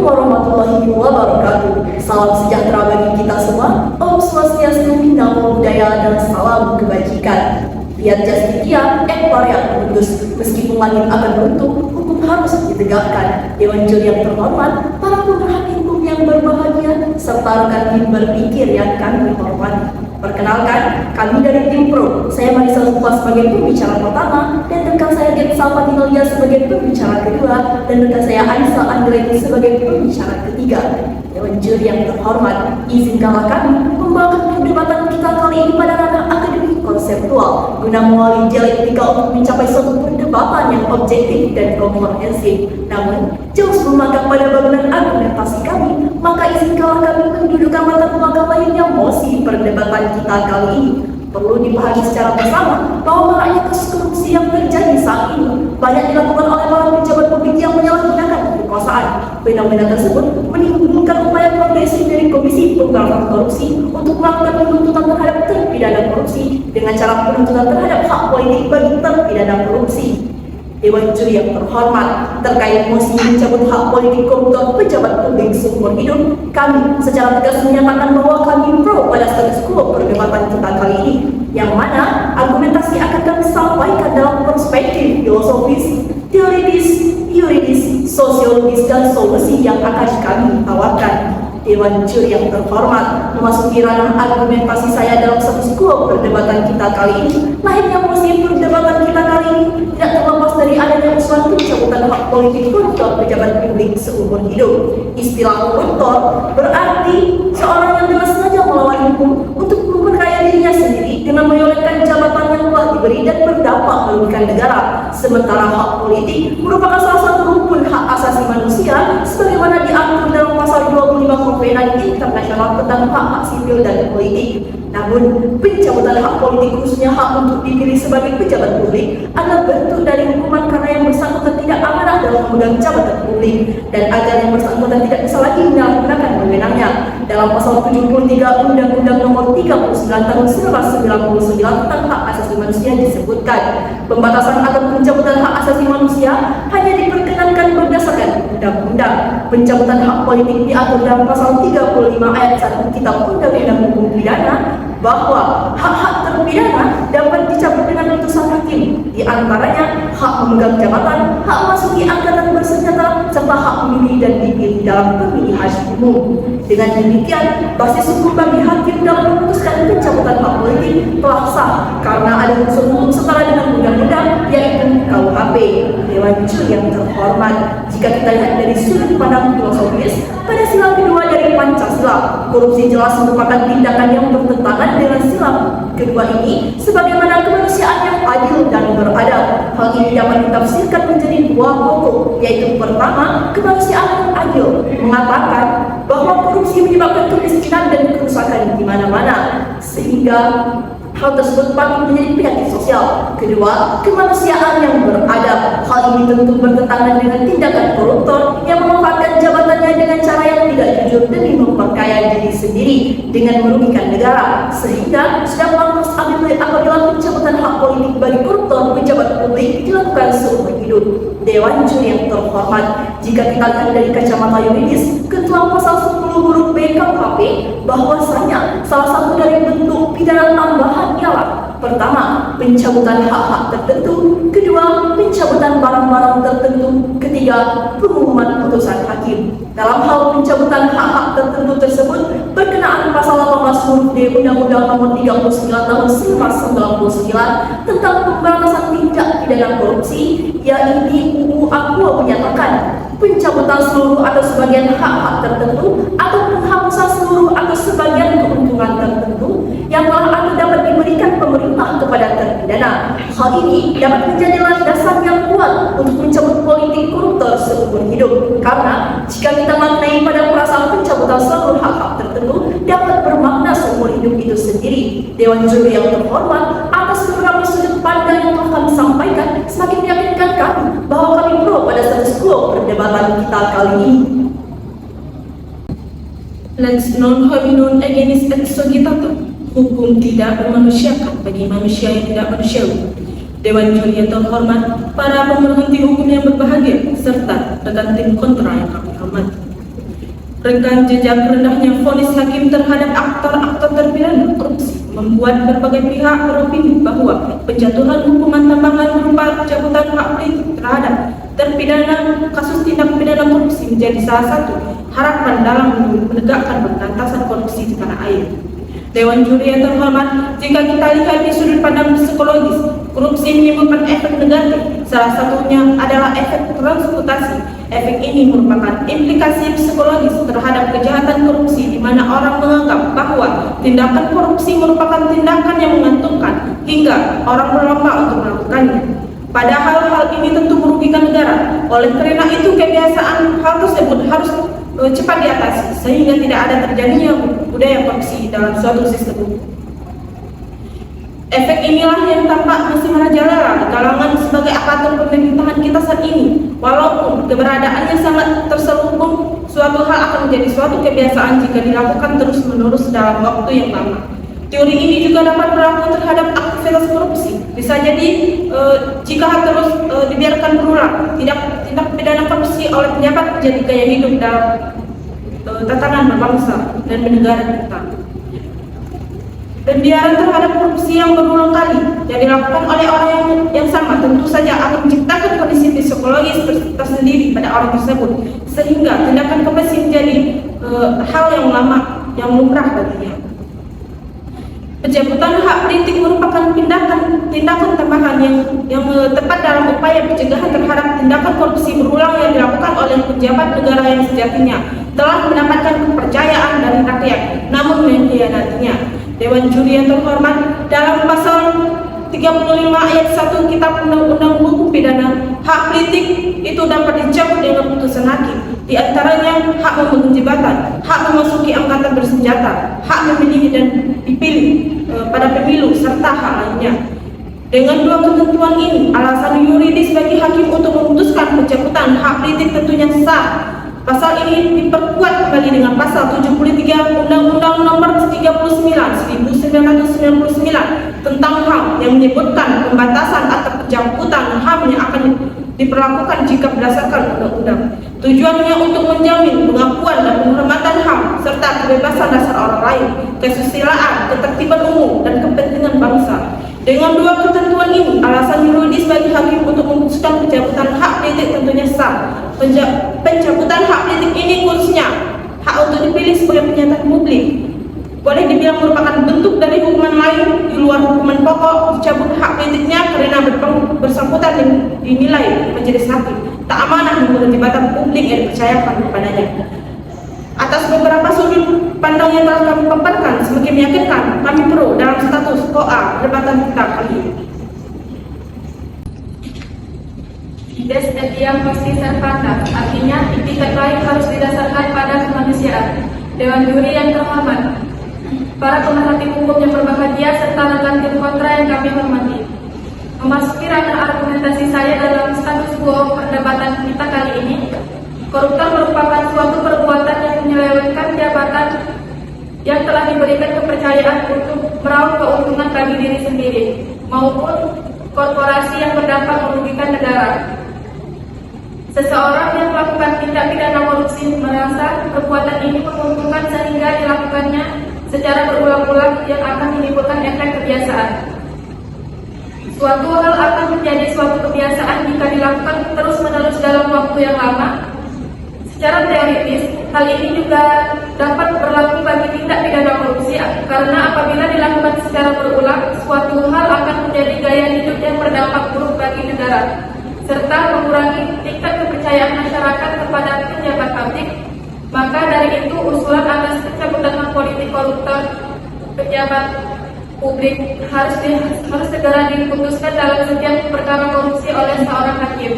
warahmatullahi wabarakatuh. Salam sejahtera bagi kita semua. Om Swastiastu, Namo Buddhaya, dan salam kebajikan. Fiat Justitia et Pareat Mundus. Meskipun langit akan runtuh, hukum harus ditegakkan. Dewan Juri yang terhormat, para pemerhati hukum yang berbahagia, serta rekan tim berpikir yang kami hormati. Perkenalkan, kami dari tim Pro. Saya Marisa Supa sebagai pembicara pertama, dan rekan saya Gen Salva Dinalia sebagai pembicara kedua, dan rekan saya Anissa Andretti sebagai pembicara ketiga. Dewan Juri yang terhormat, izinkanlah kami membawakan perdebatan kita kali ini pada ranah akademik konseptual, guna mewali dialektika untuk mencapai suatu perdebatan yang objektif dan komprehensif. Namun, jauh sebelum langkah pada bangunan argumentasi kami, maka izinkanlah kami mendudukan latar belakang lainnya mosi perdebatan kita kali ini. Perlu dipahami secara bersama bahwa maraknya kasus korupsi yang terjadi saat ini banyak dilakukan oleh para pejabat publik yang menyalahgunakan kekuasaan. Fenomena tersebut menimbulkan upaya progresif dari Komisi Pemberantasan Korupsi untuk melakukan penuntutan terhadap terpidana korupsi dengan cara penuntutan terhadap hak politik bagi terpidana korupsi. Dewan Juri yang terhormat, terkait mosi mencabut hak politik koruptor pejabat publik seumur hidup, kami secara tegas menyatakan bahwa kami pro pada status quo perdebatan kita kali ini, yang mana argumentasi akan kami sampaikan dalam perspektif filosofis, teoritis, yuridis, sosiologis, dan solusi yang akan kami tawarkan. Dewan Juri yang terhormat, memasuki ranah argumentasi saya dalam status quo perdebatan kita kali ini. Lahirnya mosi perdebatan kita kali ini tidak terlepas dari adanya usulan pencabutan hak politik koruptor pejabat publik seumur hidup. Istilah koruptor berarti seorang yang dengan sengaja melawan hukum untuk memperkaya dirinya sendiri dengan menyolekkan jabatan yang telah diberi dan berdampak merugikan negara. Sementara hak politik merupakan salah satu rukun hak asasi manusia sebagaimana diatur dalam pasal 25 Konvensi Internasional tentang hak sipil dan politik. Namun, pencabutan hak politik khususnya hak untuk dipilih sebagai pejabat publik adalah bentuk dari hukuman karena yang bersangkutan tidak amanah dalam memegang jabatan publik dan agar yang bersangkutan tidak bisa lagi menyalahgunakan wewenangnya. Dalam pasal 73 Undang-Undang Nomor 39 Tahun 1999 tentang hak asasi manusia disebutkan, pembatasan atau pencabutan hak asasi manusia hanya diperkenankan berdasarkan undang-undang. Pencabutan hak politik diatur dalam pasal 35 ayat 1 Kitab Undang-Undang Hukum Pidana bahwa hak-hak terpidana dapat dicabut dengan putusan hakim, di antaranya hak memegang jabatan, hak masuki angkatan bersenjata, serta hak memilih dan dipilih dalam pemilihan umum. Dengan demikian, basis hukum bagi hakim dalam memutuskan pencabutan hak politik telah sah karena ada unsur hukum setara dengan undang-undang yaitu KUHP. Dewan Juri yang terhormat, jika kita lihat dari sudut pandang filosofis, pada sila kedua dari Pancasila, korupsi jelas merupakan tindakan yang bertentangan dengan sila kedua ini sebagaimana kemanusiaan yang adil dan beradab. Hal ini dapat ditafsirkan menjadi dua pokok, yaitu pertama, kemanusiaan yang adil mengatakan bahwa korupsi menyebabkan kemiskinan dan kerusakan di mana-mana sehingga hal tersebut patut menjadi penyakit sosial. Kedua, kemanusiaan yang beradab. Hal ini tentu bertentangan dengan tindakan koruptor yang memanfaatkan jabatannya dengan cara yang tidak jujur demi memperkaya diri sendiri dengan merugikan negara, sehingga sudah pantas apabila pencabutan hak politik bagi koruptor pejabat publik dilakukan seumur hidup. Dewan Juri yang terhormat, jika kita lihat dari kacamata yuridis, ketentuan pasal 10 huruf B KUHP bahwasanya salah satu dari bentuk pidana tambahan ialah pertama, pencabutan hak-hak tertentu, kedua, pencabutan barang-barang tertentu, ketiga, pengumuman putusan hakim. Dalam hal pencabutan hak-hak tertentu tersebut berkenaan pasal 18 huruf D Undang-Undang Nomor 39 Tahun 1999 tentang pemberantasan tindak pidana korupsi, yakni UU Aqua menyatakan pencabutan seluruh atau sebagian hak-hak tertentu atau penghapusan seluruh atau sebagian keuntungan tertentu yang telah atau dapat diberikan pemerintah kepada terpidana. Hal ini dapat menjadi landasan yang kuat untuk mencabut politik koruptor seumur hidup, karena jika kita maknai pada perasaan pencabutan seluruh hak-hak tertentu dapat bermakna seumur hidup itu sendiri. Dewan Juri yang terhormat, atas beberapa sudut pandang yang telah kami sampaikan semakin meyakinkan kami bahwa kami pro pada status quo perdebatan kita kali ini. Lex non hominum agenis et societatem. Hukum tidak bermanusiakan bagi manusia yang tidak manusiawi. Dewan Juri yang terhormat, para pemerhati hukum yang berbahagia, serta rekan tim kontra yang kami hormati. Rekam jejak rendahnya vonis hakim terhadap aktor-aktor terpidana korupsi membuat berbagai pihak beropini bahwa penjatuhan hukuman tambahan berupa pencabutan hak politik terhadap terpidana kasus tindak pidana korupsi menjadi salah satu harapan dalam menegakkan pemberantasan korupsi di tanah air. Dewan Juri yang terhormat, jika kita lihat di sudut pandang psikologis, korupsi menimbulkan efek negatif. Salah satunya adalah efek transputasi. Efek ini merupakan implikasi psikologis terhadap kejahatan korupsi, di mana orang menganggap bahwa tindakan korupsi merupakan tindakan yang menguntungkan hingga orang berlomba untuk melakukannya. Padahal hal ini tentu merugikan negara. Oleh karena itu, kebiasaan hal tersebut harus cepat diatasi sehingga tidak ada terjadinya budaya korupsi dalam suatu sistem hukum. Efek inilah yang tampak masih merajalela di kalangan sebagai aparatur pemerintahan kita saat ini. Walaupun keberadaannya sangat terselubung, suatu hal akan menjadi suatu kebiasaan jika dilakukan terus-menerus dalam waktu yang lama. Teori ini juga dapat berlaku terhadap aktivitas korupsi. Bisa jadi jika terus dibiarkan berulang, tindak pidana korupsi oleh pejabat menjadi gaya hidup dalam tatanan berbangsa dan bernegara kita. Pembiaran terhadap korupsi yang berulang kali yang dilakukan oleh orang yang sama tentu saja akan menciptakan kondisi psikologis tersendiri pada orang tersebut, sehingga tindakan korupsi menjadi hal yang lama yang lumrah baginya. Pencabutan hak politik merupakan tindakan tambahan yang tepat dalam upaya pencegahan terhadap tindakan korupsi berulang yang dilakukan oleh pejabat negara yang sejatinya telah mendapatkan kepercayaan dari rakyat, namun mengkhianatinya. Dewan Juri yang terhormat, dalam pasal 35 ayat 1 Kitab Undang-Undang Hukum Pidana, hak politik itu dapat dicabut dengan putusan hakim. Di antaranya hak memegang jabatan, hak memasuki angkatan bersenjata, hak memilih dan dipilih pada pemilu, serta hak lainnya. Dengan dua ketentuan ini, alasan yuridis bagi hakim untuk memutuskan pencabutan hak politik tentunya sah. Pasal ini diperkuat kembali dengan pasal 73 Undang-Undang Nomor 39 1999 tentang HAM yang menyebutkan pembatasan atau pencabutan HAM yang akan diperlakukan jika berdasarkan undang-undang. Tujuannya untuk menjamin pengakuan dan penghormatan HAM serta kebebasan dasar orang lain, kesusilaan, ketertiban umum, dan kepentingan bangsa. Dengan dua ketentuan ini, alasan yuridis bagi hakim untuk memutuskan pencabutan hak politik tentunya sah. Pencabutan hak politik ini khususnya hak untuk dipilih sebagai pejabat publik boleh dibilang merupakan bentuk dari hukuman lain di luar hukuman pokok. Dicabut hak politiknya karena bersangkutan dinilai majelis hakim tak amanah mengurus jabatan publik yang dipercayakan kepadanya. Atas beberapa sudut pandang yang telah kami paparkan, semakin meyakinkan kami pro dalam status koa perdebatan kita kali ini. Des etiam pasti servanda, artinya etikat baik harus didasarkan pada kemanusiaan. Dewan Juri yang terhormat, para pemerhati hukum yang berbahagia, serta rekan tim kontra yang kami hormati. Memasuki ranah argumentasi saya dalam status quo perdebatan kita kali ini, koruptor merupakan suatu perbuatan yang menyelewengkan jabatan yang telah diberikan kepercayaan untuk meraup keuntungan bagi diri sendiri maupun korporasi yang berdampak merugikan negara. Seseorang yang melakukan tindak pidana korupsi merasa perbuatan ini menguntungkan sehingga dilakukannya secara berulang-ulang yang akan menimbulkan efek kebiasaan. Suatu hal akan menjadi suatu kebiasaan jika dilakukan terus-menerus dalam waktu yang lama. Secara teoritis, hal ini juga dapat berlaku bagi tindak pidana korupsi karena apabila dilakukan secara berulang, suatu hal akan menjadi gaya hidup yang berdampak buruk bagi negara, serta mengurangi tingkat kepercayaan masyarakat kepada pejabat publik. Maka dari itu, usulan atas pencabutan hak politik koruptor pejabat publik harus segera diputuskan dalam setiap perkara korupsi oleh seorang hakim.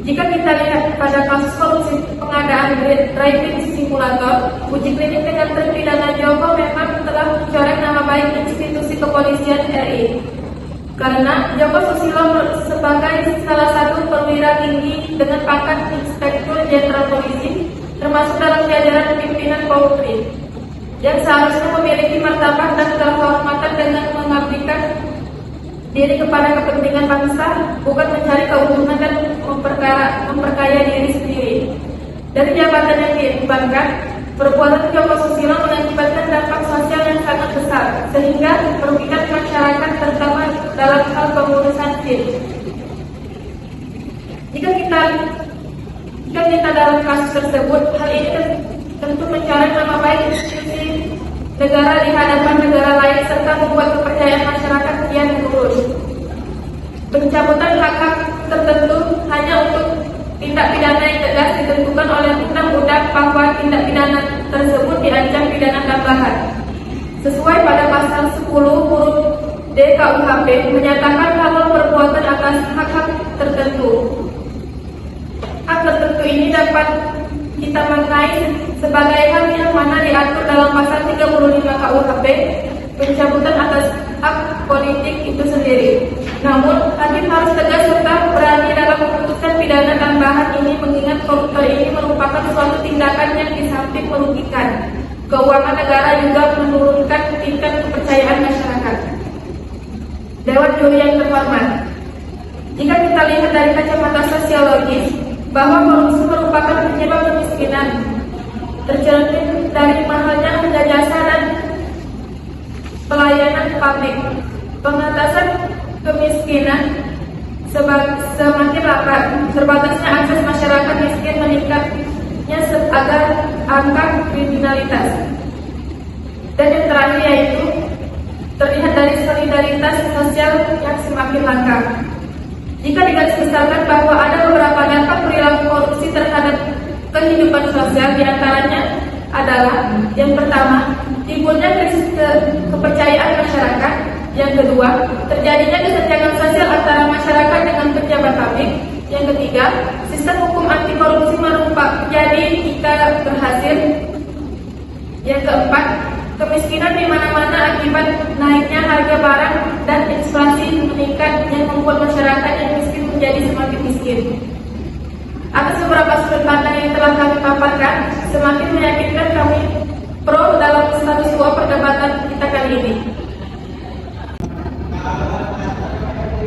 Jika kita lihat pada kasus korupsi pengadaan driving simulator, uji klinik dengan terpidana Joko memang telah mencoreng nama baik institusi kepolisian RI. Karena Joko Susilo sebagai salah satu perwira tinggi dengan pangkat Inspektur Jenderal Polisi, termasuk dalam jajaran pimpinan Polri, yang seharusnya memiliki martabat dan kehormatan dengan mengabdikan diri kepada kepentingan bangsa, bukan mencari keuntungan dan memperkaya diri sendiri. Dari jabatan yang diembankan, perbuatan kelompok susilo mengakibatkan dampak sosial yang sangat besar, sehingga merugikan masyarakat terutama dalam hal pengurusan SIM. Jika kita dalam kasus tersebut, hal ini tentu mencoreng nama baik institusi negara di hadapan negara lain serta membuat kepercayaan masyarakat kian menurun. Pencabutan hak-hak tertentu hanya untuk tindak pidana yang tegas ditentukan oleh undang-undang bahwa tindak pidana tersebut diancam pidana tambahan. Sesuai pada pasal 10 huruf D KUHP menyatakan kalau perbuatan atas hak-hak tertentu. Hak tertentu ini dapat kita maknai sebagai hal yang mana diatur dalam pasal 35 KUHP, pencabutan atas hak politik itu sendiri. Namun, hakim harus tegas serta berani dalam memutuskan pidana tambahan ini mengingat koruptor ini merupakan suatu tindakan yang di samping merugikan keuangan negara juga menurunkan tingkat kepercayaan masyarakat. Dewan Juri yang terhormat, jika kita lihat dari kacamata sosiologis bahwa korupsi merupakan penyebab kemiskinan, tercermin dari mahalnya harga jasa dan pelayanan publik. Pengatasan kemiskinan semakin rapat, terbatasnya akses masyarakat miskin meningkatnya agar angka kriminalitas. Dan yang terakhir yaitu terlihat dari solidaritas sosial yang semakin langka. Jika digarisbesarkan bahwa ada beberapa dampak perilaku korupsi terhadap kehidupan sosial, diantaranya adalah yang pertama, timbulnya krisis kepercayaan masyarakat. Yang kedua, terjadinya kesenjangan sosial antara masyarakat dengan pejabat publik. Yang ketiga, sistem hukum anti korupsi menjadi jika berhasil. Yang keempat, kemiskinan di mana-mana akibat naiknya harga barang dan inflasi meningkat yang membuat masyarakat yang miskin menjadi semakin miskin. Atas beberapa sudut pandang yang telah kami paparkan, semakin meyakinkan kami pro dalam status quo perdebatan kita kali ini.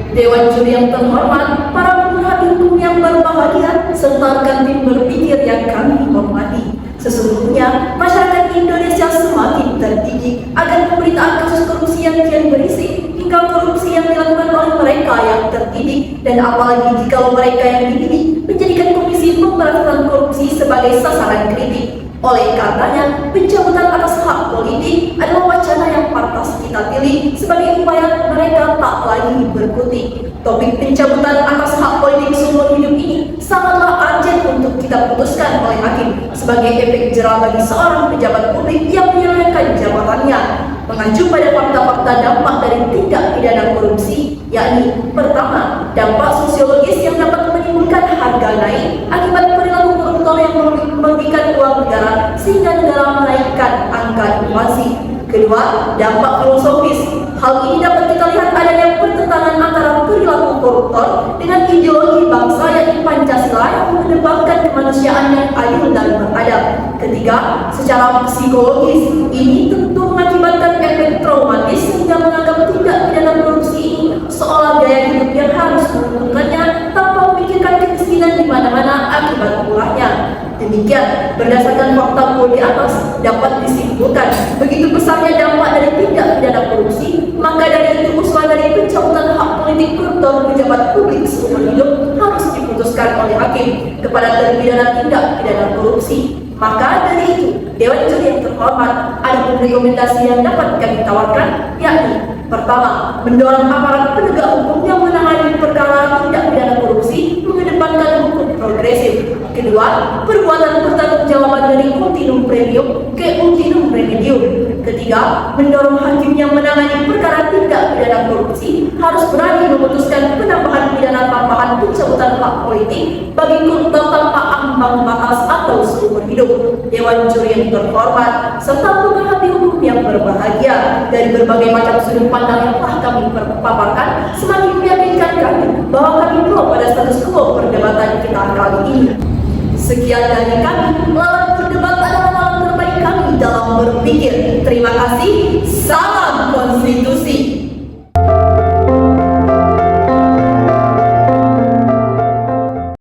Dewan Juri yang terhormat, para pemerhati hukum yang berbahagia, serta rekan tim berpikir yang kami hormati. Sesungguhnya, masyarakat Indonesia semakin terdidik agar pemberitaan kasus korupsi yang kian berisi, hingga korupsi yang dilakukan oleh mereka yang terdidik, dan apalagi jika mereka yang dididik menjadikan Komisi Pemberantasan Korupsi sebagai sasaran kritik. Oleh karenanya, pencabutan atas hak politik adalah wacana yang pantas kita pilih sebagai upaya mereka tak lagi berkutik. Topik pencabutan atas hak politik seumur hidup ini sangatlah urgent untuk kita putuskan oleh hakim sebagai efek jera bagi seorang pejabat publik yang menyelesaikan jabatannya. Mengacu pada fakta-fakta dampak dari tindak pidana korupsi, yakni pertama, dampak sosiologis yang dapat menimbulkan harga naik akibat perilaku koruptor yang merugikan uang negara sehingga negara menaikkan angka inflasi. Kedua, dampak filosofis. Hal ini dapat kita lihat adanya pertentangan antara perilaku koruptor dengan ideologi bangsa yakni Pancasila yang mengedepankan kemanusiaan yang adil dan beradab. Ketiga, secara psikologis ini tentu mengakibatkan efek traumatis sehingga menganggap tindak pidana korupsi ini seolah gaya hidup yang harus menguntungkannya tanpa memikirkan kemiskinan di mana-mana akibat ulahnya. Demikian, berdasarkan fakta di atas dapat disimpulkan begitu besarnya dampak dari tindak pidana korupsi, maka dari itu usulan dari pencabutan hak politik koruptor pejabat publik seumur hidup harus diputuskan oleh hakim kepada terpidana tindak pidana korupsi. Maka dari itu, Dewan Juri yang terhormat, ada rekomendasi yang dapat kami tawarkan, yakni pertama, mendorong aparat penegak hukum yang menangani perkara tindak pidana korupsi mengedepankan hukum progresif. Kedua, perbuatan bertanggung-jawaban dari ultimum premium ke ultimum remedium. Ketiga, mendorong hakim yang menangani perkara tindak pidana korupsi harus berani memutuskan penambahan pidana tambahan pencabutan hak politik bagi koruptor tanpa ambang batas atau seumur hidup. Dewan Juri yang terhormat serta pemerhati hukum yang berbahagia, dari berbagai macam sudut pandang yang telah kami paparkan semakin meyakinkan kami bahwa kami pro pada status quo perdebatan kita kali ini. Sekian dari kami, lawan berdebat adalah lawan terbaik kami dalam berpikir. Terima kasih.